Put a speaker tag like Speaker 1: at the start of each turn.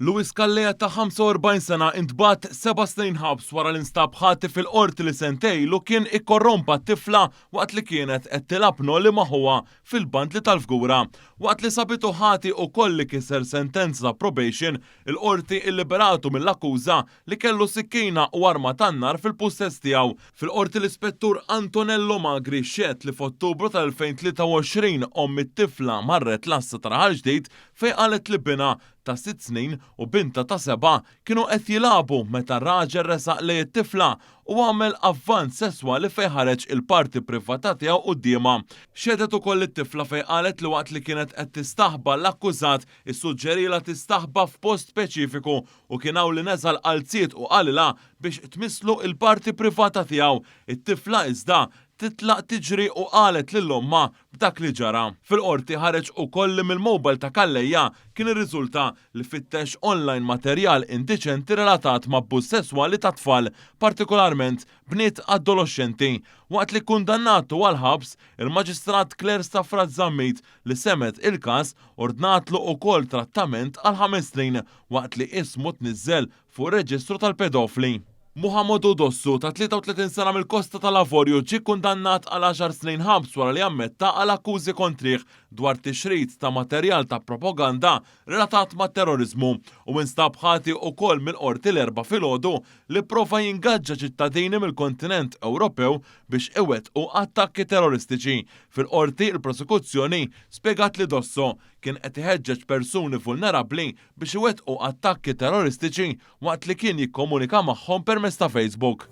Speaker 1: Luis Calleja ta' 45 sena intbat 7 snin ħabs wara l-instab ħati fil-qorti li sentejlu kien ikkorrompa t-tifla waqt li kienet qed tilab li maħuha fil-band li tal-fgura. Waqt li sabitu ħati wkoll li kiser sentenza ta' probation, il-qorti illiberatu mill-akkuża li kellu sikkina u arma tan-nar fil-pussess tiegħu. Fil-qorti l-ispettur Antonello Magri xed li f'Ottubru tal-2023 it-tifla marret l-assa tarħal ġdid fejn qalet li bina ta' 6 snin u binta ta' 7 kienu qed jilagħbu meta r-raġel resaq lejn it-tifla u għamel avvanz sesswali fejn ħareġ il-parti privata tiegħu qudiemha. Xedet ukoll it-tifla fejn qalet li waqt li kienet qed tistaħba l-akkużat issuġġerilha tistaħba f'post speċifiku u kien hawn li neżal qalziet u qalilha biex tmisslu il-parti privata tiegħu. It-tifla iżda titlaq tiġri u qalet lill-omma b'dak li ġara. Fil-qorti ħareġ ukoll li mill-mowbajl ta' Calleja kien irriżulta li fittex online materjal indiċenti relatat ma' abbuż sesswali ta' tfal, partikolarment bniet adolescenti. Waqt li kundannatu għal ħabs, il-Maġistrat Claire Staffrat Zammit li semet il-każ ordnatlu ukoll trattament għal 5 snin waqt li ismu tniżżel fuq reġistru tal-pedofli. Muhammadu Dossu ta' 33 sena mill-Kosta tal-Lavorju ġie kundannat għal 10 snin ħabs wara li ammetta għal akkużi kontrih dwar tixrid ta' materjal ta' propaganda relatat ma' terrorizmu u instab ħati wkoll mill-qorti l-4 filgħodu li prova jingaġġa ċittadini mill-kontinent Ewropew biex iwettqu attakki terroristiċi. Fil-qorti il-prosekuzzjoni spjegat li Dossu kien qed iħeġġeġ persuni vulnerabbli biex iwettqu attakki terroristiċi waqt li kien jikkomunika magħhom permezz ta' Facebook.